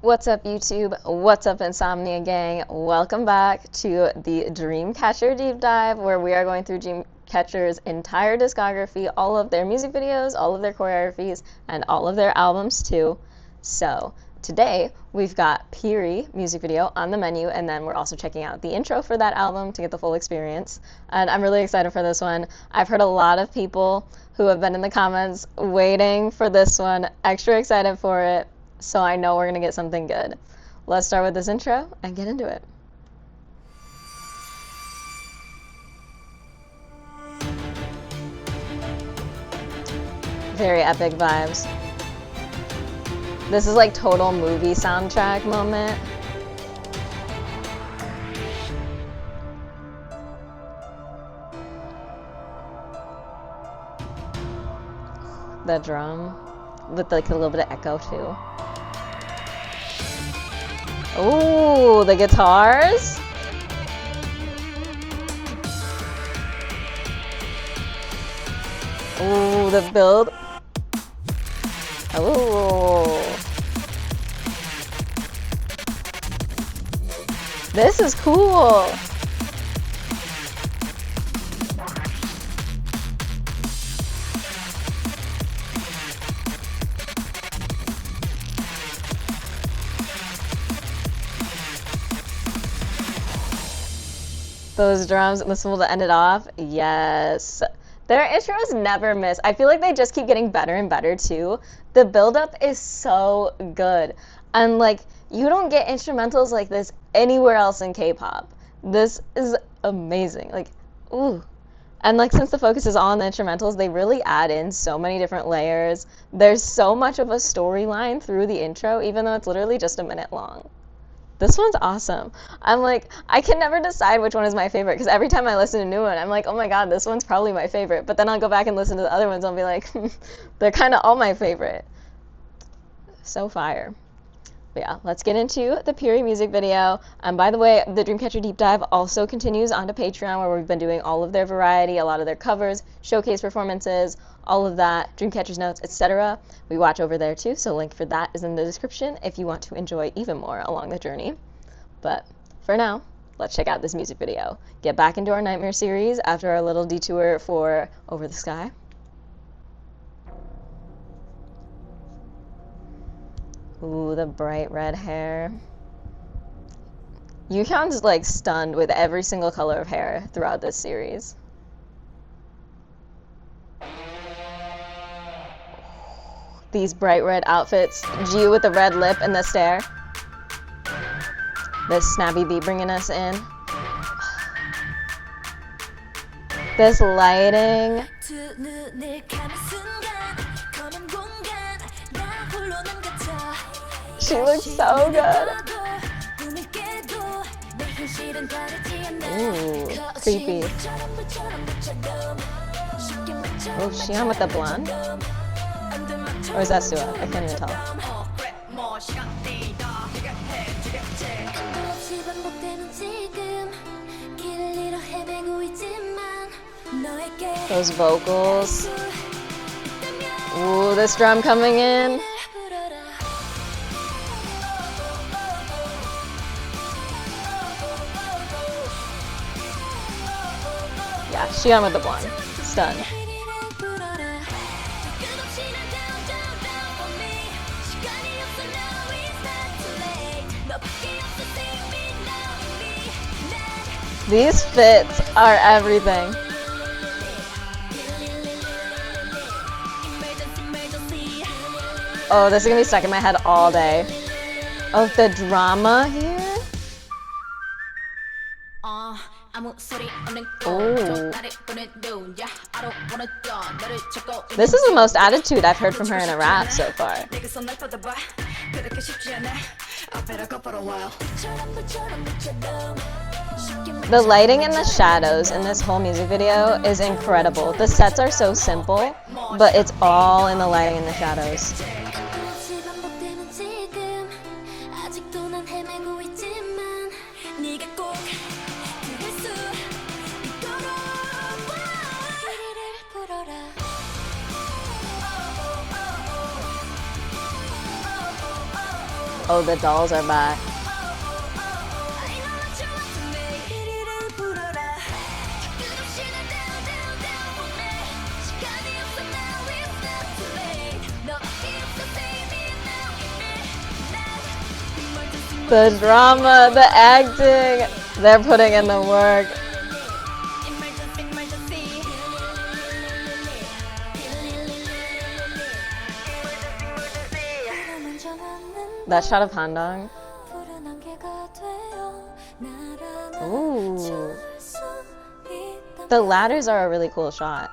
What's up, YouTube? What's up, Insomnia Gang? Welcome back to the Dreamcatcher Deep Dive, where we are going through Dreamcatcher's entire discography, all of their music videos, all of their choreographies, and all of their albums too. So today we've got Piri music video on the menu, and then we're also checking out the intro for that album to get the full experience. And I'm really excited for this one. I've heard a lot of people who have been in the comments waiting for this one, extra excited for it. So I know we're gonna get something good. Let's start with this intro and get into it. Very epic vibes. This is like total movie soundtrack moment. The drum with like a little bit of echo too. Ooh, the guitars. Ooh, the build. Ooh. This is cool. Those drums, this will end it off. Yes. Their intros never miss. I feel like they just keep getting better and better too. The build-up is so good. And like, you don't get instrumentals like this anywhere else in K-pop. This is amazing. Like, ooh. And like, since the focus is all on the instrumentals, they really add in so many different layers. There's so much of a storyline through the intro, even though it's literally just a minute long. This one's awesome. I'm like, I can never decide which one is my favorite, because every time I listen to a new one, I'm like, oh my god, this one's probably my favorite. But then I'll go back and listen to the other ones, and I'll be like, they're kind of all my favorite. So fire. But yeah, let's get into the Piri music video. And by the way, the Dreamcatcher Deep Dive also continues onto Patreon, where we've been doing all of their variety, a lot of their covers, showcase performances, all of that, Dreamcatcher's notes, etc. We watch over there too, so link for that is in the description if you want to enjoy even more along the journey. But for now, let's check out this music video. Get back into our Nightmare series after our little detour for Over the Sky. Ooh, the bright red hair. Yuhyun's like stunned with every single color of hair throughout this series. These bright red outfits. Ji with the red lip and the stare. This snappy beat bringing us in. This lighting. She looks so good. Ooh, creepy. Oh, is she on with the blonde? Or is that Sua? I can't even tell. Those vocals. Ooh, this drum coming in. Yeah, she on with the blonde. Stunned. These fits are everything. Oh, this is gonna be stuck in my head all day. Oh, the drama here? Oh. This is the most attitude I've heard from her in a rap so far. The lighting and the shadows in this whole music video is incredible. The sets are so simple, but it's all in the lighting and the shadows. Oh, the dolls are back. The drama, the acting, they're putting in the work. That shot of Handong. Ooh. The ladders are a really cool shot.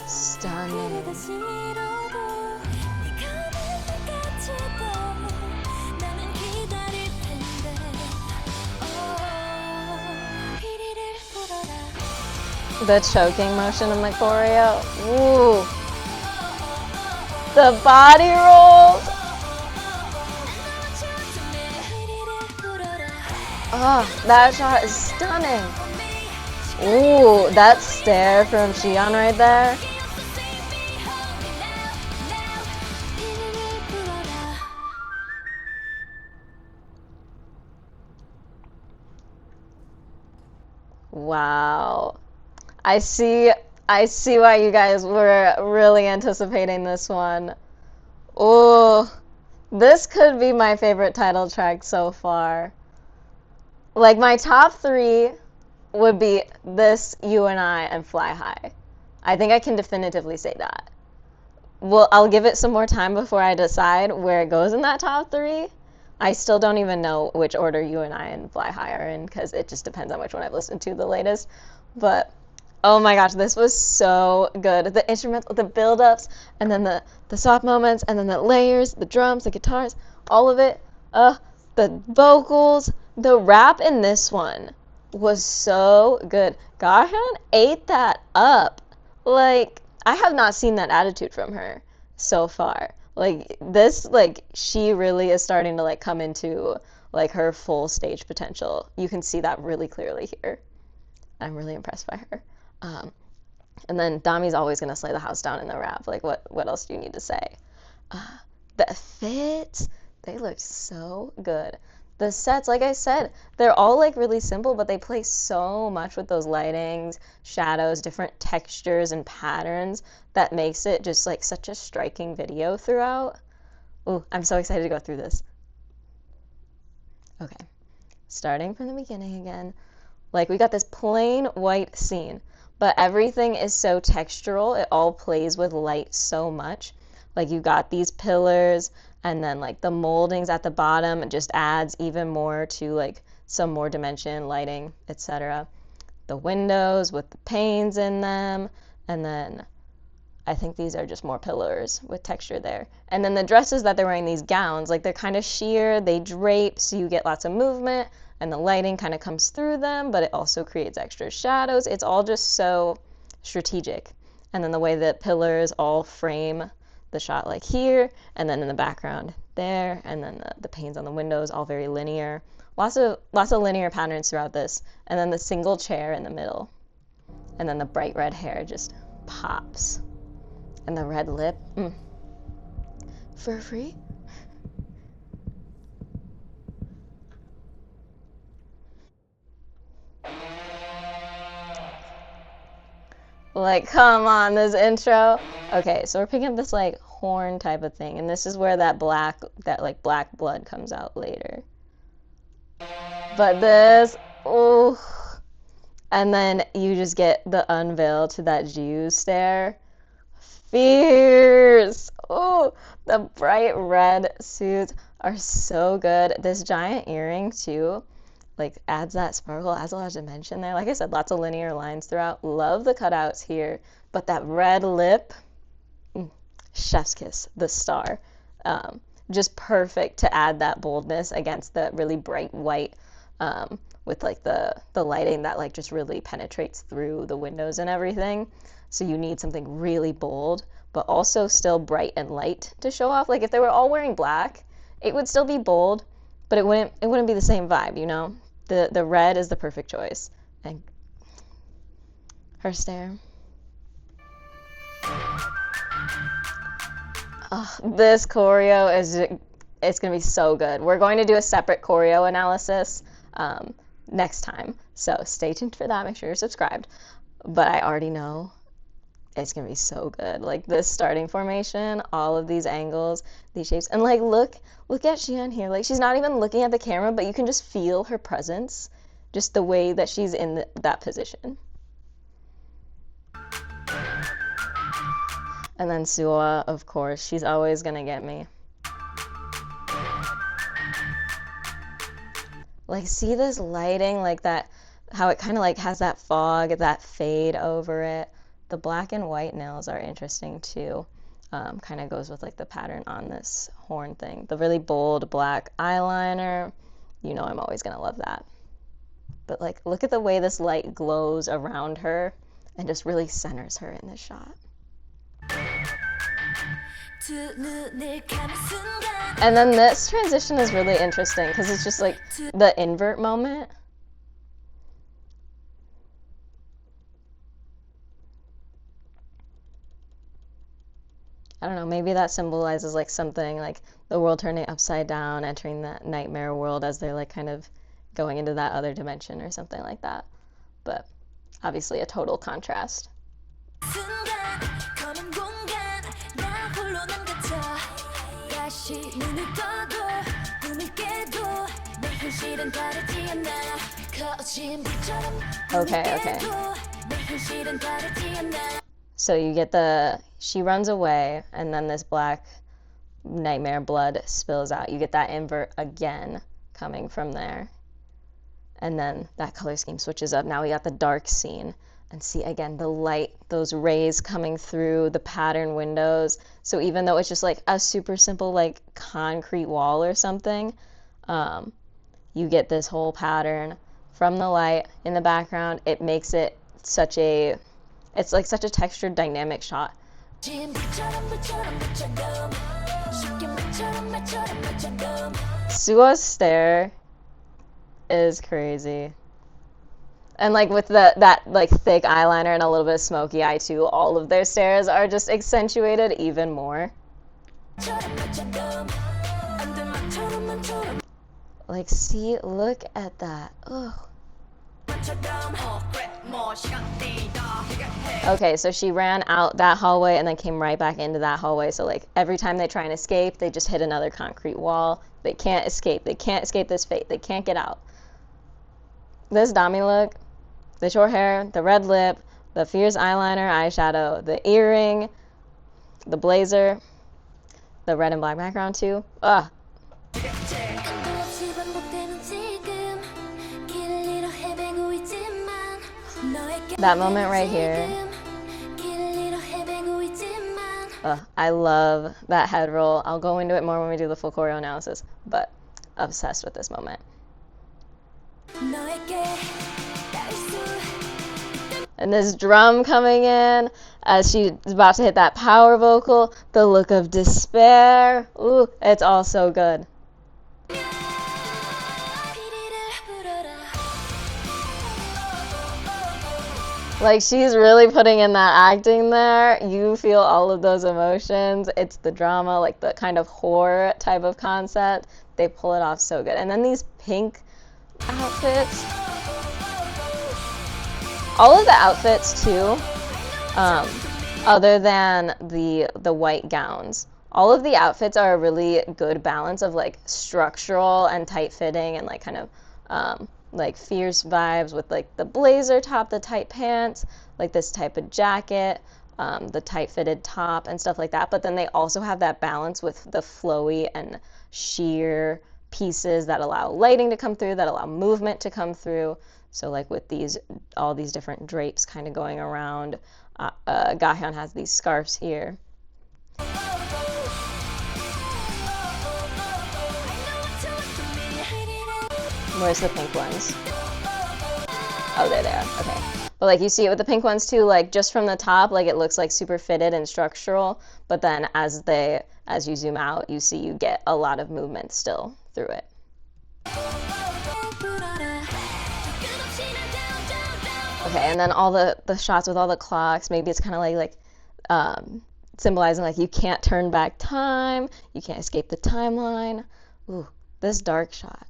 Stunning. The choking motion in the choreo. Ooh. The body rolls. Oh, that shot is stunning. Ooh, that stare from Xi'an right there. Wow. I see why you guys were really anticipating this one. Ooh, this could be my favorite title track so far. Like, my top 3 would be this, You and I, and Fly High. I think I can definitively say that. Well, I'll give it some more time before I decide where it goes in that top 3. I still don't even know which order You and I and Fly High are in, because it just depends on which one I've listened to the latest. But oh my gosh, this was so good. The instrumental, the build-ups, and then the soft moments, and then the layers, the drums, the guitars, all of it. The vocals, the rap in this one was so good. Gahan ate that up. Like, I have not seen that attitude from her so far. Like, this, like, she really is starting to, like, come into, like, her full stage potential. You can see that really clearly here. I'm really impressed by her. And then Dami's always going to slay the house down in the rap. Like, what else do you need to say? The fits, they look so good. The sets, like I said, they're all, like, really simple, but they play so much with those lightings, shadows, different textures and patterns that makes it just, like, such a striking video throughout. Ooh, I'm so excited to go through this. Okay, starting from the beginning again. Like, we got this plain white scene, but everything is so textural. It all plays with light so much. Like, you got these pillars, and then, like, the moldings at the bottom, it just adds even more to, like, some more dimension, lighting, etc. The windows with the panes in them, and then I think these are just more pillars with texture there. And then the dresses that they're wearing, these gowns, like, they're kind of sheer, they drape, so you get lots of movement, and the lighting kind of comes through them, but it also creates extra shadows. It's all just so strategic. And then the way that pillars all frame the shot, like here, and then in the background there, and then the panes on the windows, all very linear. Lots of linear patterns throughout this. And then the single chair in the middle. And then the bright red hair just pops. And the red lip, for free? Like, come on, this intro. Okay, so we're picking up this, like, horn type of thing, and this is where that black blood comes out later. But this, ooh. And then you just get the unveil to that Jew stare. Fierce! Oh, the bright red suits are so good. This giant earring, too, like, adds that sparkle, adds a lot of dimension there. Like I said, lots of linear lines throughout. Love the cutouts here. But that red lip, chef's kiss, the star. Just perfect to add that boldness against the really bright white with, like, the lighting that, like, just really penetrates through the windows and everything. So you need something really bold, but also still bright and light to show off. Like, if they were all wearing black, it would still be bold, but it wouldn't be the same vibe, you know? The red is the perfect choice. And her stare. This choreo is, it's gonna be so good. We're going to do a separate choreo analysis next time, so stay tuned for that. Make sure you're subscribed. But I already know it's gonna be so good. Like this starting formation, all of these angles, these shapes, and like look at Xian here. Like she's not even looking at the camera, but you can just feel her presence, just the way that she's in that position. And then Suwa, of course, she's always gonna get me. Like, see this lighting, like that, how it kind of like has that fog, that fade over it. The black and white nails are interesting too. Kind of goes with like the pattern on this horn thing. The really bold black eyeliner, you know I'm always gonna love that. But like, look at the way this light glows around her and just really centers her in this shot. And then this transition is really interesting because it's just like the invert moment. I don't know, maybe that symbolizes like something like the world turning upside down, entering that nightmare world as they're like kind of going into that other dimension or something like that. But obviously a total contrast. Okay. So you get she runs away, and then this black nightmare blood spills out. You get that invert again coming from there. And then that color scheme switches up. Now we got the dark scene. And see, again, the light, those rays coming through the pattern windows. So even though it's just like a super simple like concrete wall or something, you get this whole pattern from the light in the background. It makes it it's like such a textured, dynamic shot. Sua's stare is crazy. And like with that like thick eyeliner and a little bit of smoky eye too, all of their stares are just accentuated even more. Like, see, look at that. Ugh. Okay, so she ran out that hallway and then came right back into that hallway. So like every time they try and escape, they just hit another concrete wall. They can't escape. They can't escape this fate. They can't get out. This Dami look, the short hair, the red lip, the fierce eyeliner, eyeshadow, the earring, the blazer, the red and black background too. Ugh. That moment right here. I love that head roll. I'll go into it more when we do the full choreo analysis, but obsessed with this moment. And this drum coming in as she's about to hit that power vocal, the look of despair. Ooh, it's all so good. Like, she's really putting in that acting there. You feel all of those emotions. It's the drama, like the kind of horror type of concept. They pull it off so good. And then these pink outfits. All of the outfits too, other than the white gowns. All of the outfits are a really good balance of like structural and tight fitting and like kind of like fierce vibes with like the blazer top, the tight pants, like this type of jacket, the tight fitted top and stuff like that. But then they also have that balance with the flowy and sheer pieces that allow lighting to come through, that allow movement to come through. So like with all these different drapes kind of going around, Gahyun has these scarves here. Where's the pink ones? Oh, they're there. Okay. But like you see it with the pink ones too, like just from the top, like it looks like super fitted and structural. But then as you zoom out, you see you get a lot of movement still through it. Okay, and then all the shots with all the clocks. Maybe it's kind of like symbolizing like you can't turn back time, you can't escape the timeline. Ooh, this dark shot.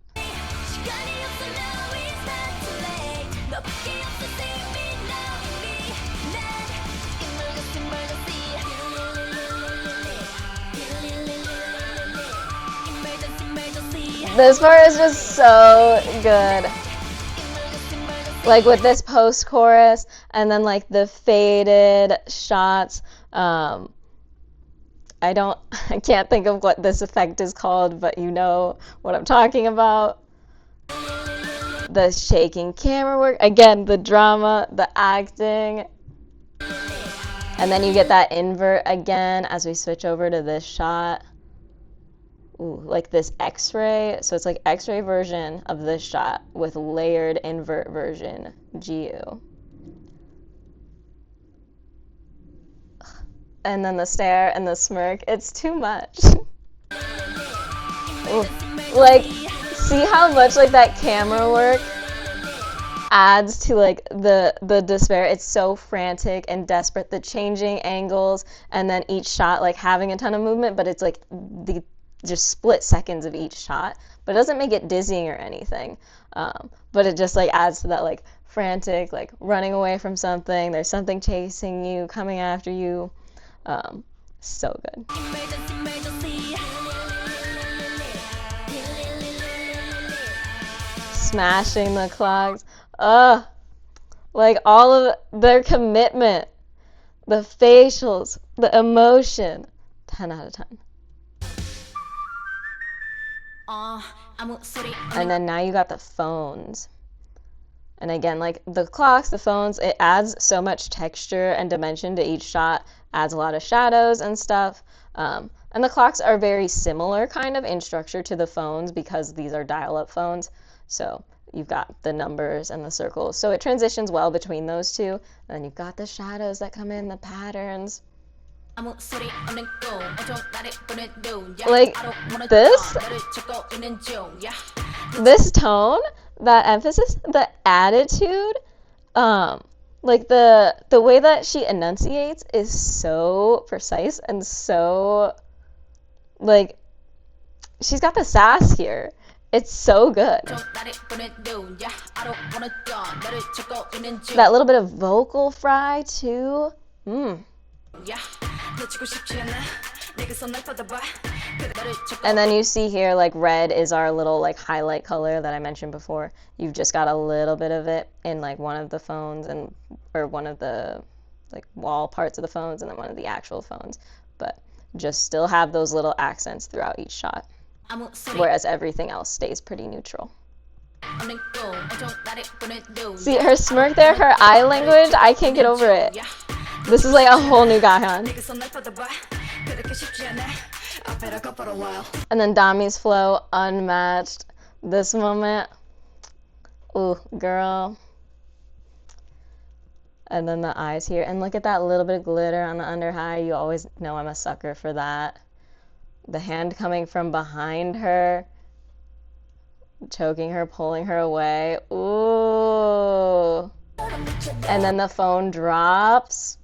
This part is just so good. Like with this post-chorus and then like the faded shots. I can't think of what this effect is called, but you know what I'm talking about. The shaking camera work, again, the drama, the acting. And then you get that invert again as we switch over to this shot. Ooh, like this X-ray. So it's like X-ray version of this shot with layered invert version GU. And then the stare and the smirk. It's too much. Ooh. Like, see how much like that camera work adds to like the despair. It's so frantic and desperate. The changing angles and then each shot like having a ton of movement, but it's like the just split seconds of each shot, but it doesn't make it dizzying or anything. But it just like adds to that like frantic, like running away from something. There's something chasing you, coming after you. So good. Smashing the clocks. Like all of their commitment, the facials, the emotion. 10 out of 10. And then now you got the phones. And again, like the clocks, the phones, it adds so much texture and dimension to each shot, adds a lot of shadows and stuff. And the clocks are very similar kind of in structure to the phones because these are dial-up phones. So you've got the numbers and the circles. So it transitions well between those two. And then you've got the shadows that come in, the patterns. Like this tone, that emphasis, the attitude, like the way that she enunciates is so precise and so like she's got the sass here. It's so good. That little bit of vocal fry too. And then you see here like red is our little like highlight color that I mentioned before. You've just got a little bit of it in like one of the phones or one of the like wall parts of the phones and then one of the actual phones, but just still have those little accents throughout each shot, whereas everything else stays pretty neutral. See her smirk there, her eye language, I can't get over it. This is like a whole new Gahan. And then Dami's flow, unmatched. This moment, ooh, girl. And then the eyes here. And look at that little bit of glitter on the under eye. You always know I'm a sucker for that. The hand coming from behind her, choking her, pulling her away. Ooh. And then the phone drops.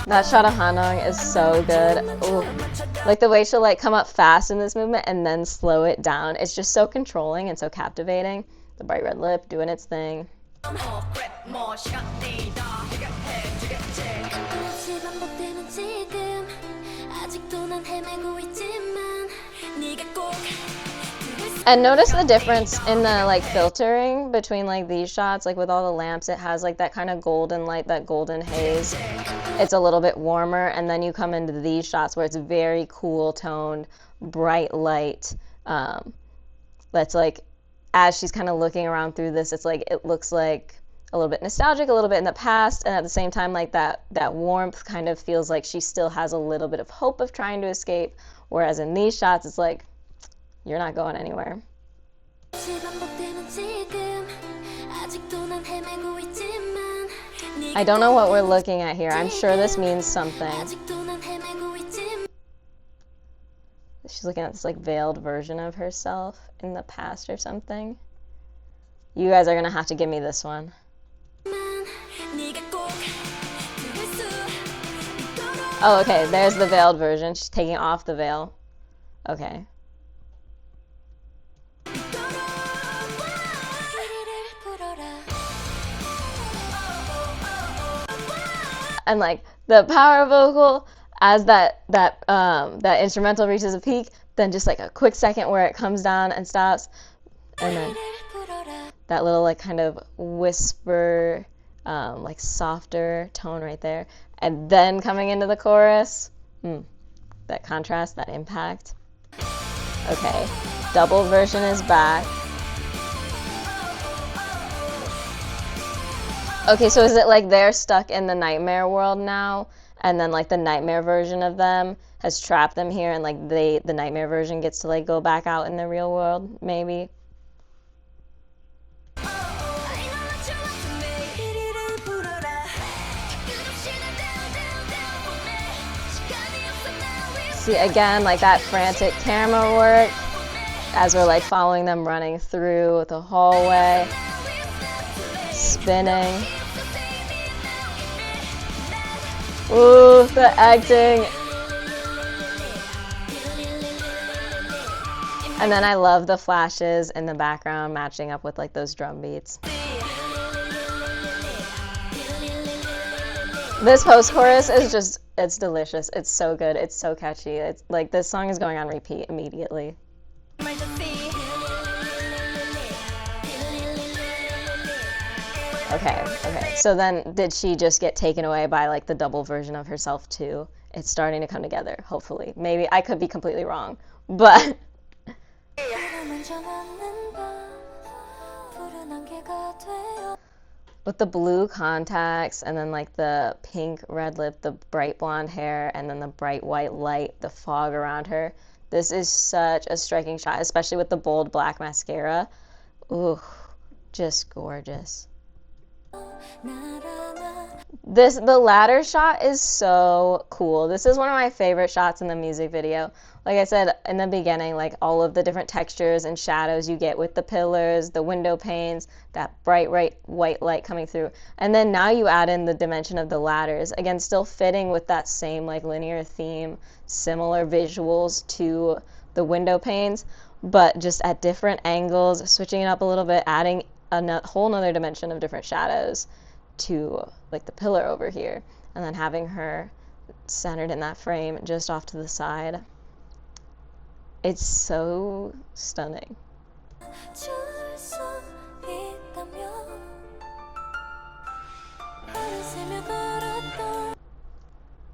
That shot of Hanong is so good. Ooh. Like the way she'll like come up fast in this movement and then slow it down. It's just so controlling and so captivating. The bright red lip doing its thing. And notice the difference in the like filtering between like these shots, like with all the lamps, it has like that kind of golden light, that golden haze. It's a little bit warmer, and then you come into these shots where it's very cool toned, bright light. That's like, as she's kind of looking around through this, it's like, it looks like a little bit nostalgic, a little bit in the past, and at the same time, like that warmth kind of feels like she still has a little bit of hope of trying to escape, whereas in these shots, it's like, you're not going anywhere. I don't know what we're looking at here. I'm sure this means something. She's looking at this like veiled version of herself in the past or something. You guys are gonna have to give me this one. Oh, okay, there's the veiled version. She's taking off the veil. Okay. And like the power vocal as that instrumental reaches a peak, then just like a quick second where it comes down and stops, and then that little like kind of whisper, like softer tone right there, and then coming into the chorus, that contrast, that impact. Okay, double version is back. Okay, so is it like they're stuck in the nightmare world now, and then like the nightmare version of them has trapped them here, and like the nightmare version gets to like go back out in the real world, maybe? See, again, like that frantic camera work as we're like following them running through the hallway, spinning. Ooh, the acting. And then I love the flashes in the background matching up with like those drum beats. This post-chorus is just, it's delicious. It's so good. It's so catchy. It's like this song is going on repeat immediately. Okay. So then did she just get taken away by like the double version of herself too? It's starting to come together, hopefully. Maybe I could be completely wrong, but with the blue contacts and then like the pink red lip, the bright blonde hair, and then the bright white light, the fog around her. This is such a striking shot, especially with the bold black mascara. Ooh, just gorgeous. The ladder shot is so cool. This is one of my favorite shots in the music video. Like I said in the beginning, like all of the different textures and shadows you get with the pillars, the window panes, that bright white light coming through. And then now you add in the dimension of the ladders. Again, still fitting with that same like linear theme, similar visuals to the window panes, but just at different angles, switching it up a little bit, adding a whole nother dimension of different shadows to like the pillar over here, and then having her centered in that frame just off to the side. It's so stunning.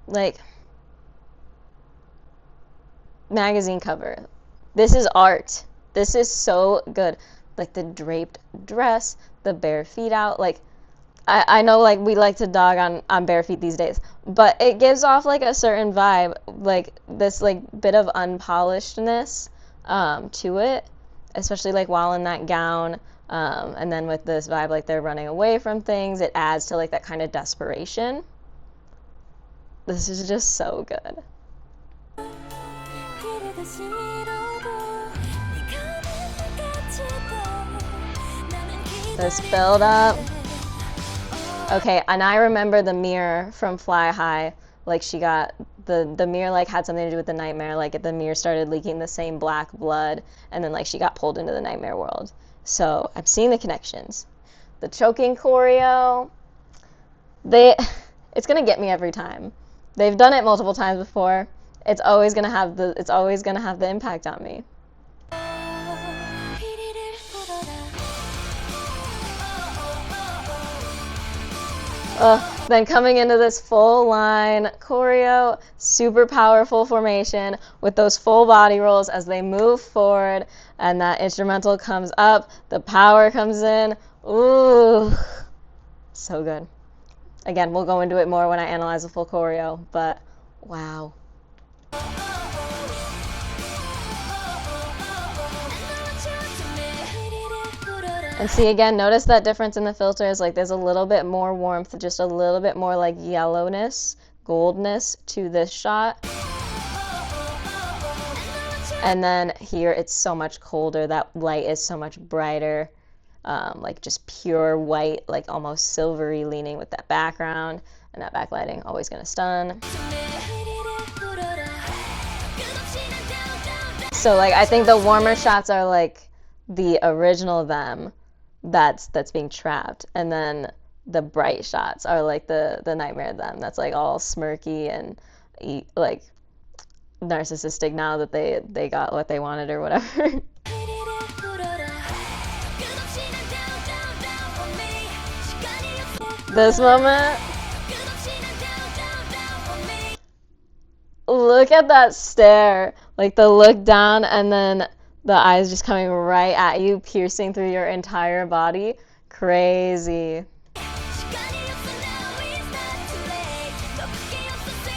Like, magazine cover. This is art. This is so good. Like the draped dress, the bare feet out. Like, I know like we like to dog on bare feet these days, but it gives off like a certain vibe, like this like bit of unpolishedness to it, especially like while in that gown, and then with this vibe like they're running away from things, it adds to like that kind of desperation. This is just so good. This build up. Okay, and I remember the mirror from Fly High. Like she got the mirror like had something to do with the nightmare. Like the mirror started leaking the same black blood, and then like she got pulled into the nightmare world. So I'm seeing the connections. The choking choreo. It's gonna get me every time. They've done it multiple times before. It's always gonna have the impact on me. Then coming into this full line choreo, super powerful formation with those full body rolls as they move forward, and that instrumental comes up, the power comes in. Ooh, so good. Again, we'll go into it more when I analyze the full choreo, but wow. And see, again, notice that difference in the filters. Like there's a little bit more warmth, just a little bit more like yellowness, goldness to this shot. And then here it's so much colder. That light is so much brighter. like just pure white, like almost silvery leaning with that background, and that backlighting, always gonna stun. So like I think the warmer shots are like the original them that's being trapped, and then the bright shots are like the nightmare them that's like all smirky and like narcissistic now that they got what they wanted or whatever. This moment, look at that stare, like the look down and then the eyes just coming right at you, piercing through your entire body. Crazy.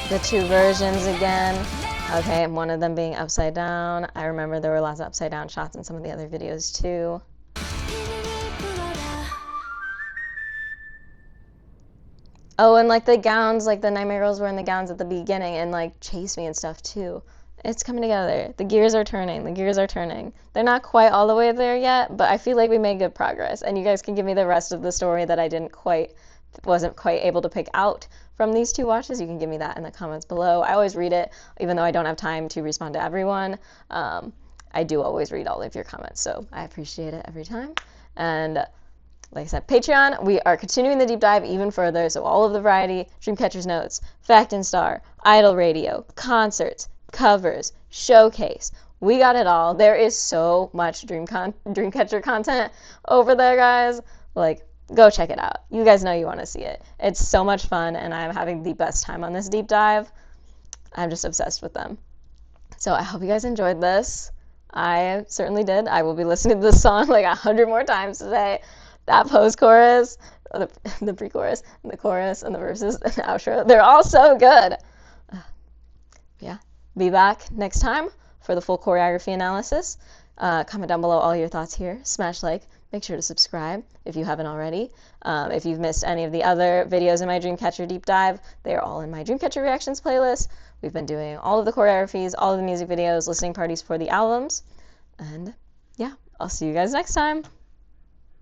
The two versions again. Okay, and one of them being upside down. I remember there were lots of upside down shots in some of the other videos too. Oh, and like the gowns, like the Nightmare Girls were in the gowns at the beginning and like chased me and stuff too. It's coming together. The gears are turning. The gears are turning. They're not quite all the way there yet, but I feel like we made good progress. And you guys can give me the rest of the story that I wasn't quite able to pick out from these two watches. You can give me that in the comments below. I always read it, even though I don't have time to respond to everyone. I do always read all of your comments, so I appreciate it every time. And like I said, Patreon, we are continuing the deep dive even further, so all of the variety, Dreamcatcher's Notes, Fact and Star, Idol Radio, concerts, covers, showcase, we got it all. There is so much Dreamcatcher content over there, guys. Like, go check it out. You guys know you want to see it. It's so much fun, and I'm having the best time on this deep dive. I'm just obsessed with them. So I hope you guys enjoyed this. I certainly did. I will be listening to this song like 100 more times today. That post-chorus, the pre-chorus, and the chorus, and the verses, and the outro, they're all so good. Yeah, be back next time for the full choreography analysis. Comment down below all your thoughts here. Smash like. Make sure to subscribe if you haven't already. If you've missed any of the other videos in my Dreamcatcher deep dive, they are all in my Dreamcatcher reactions playlist. We've been doing all of the choreographies, all of the music videos, listening parties for the albums. And yeah, I'll see you guys next time.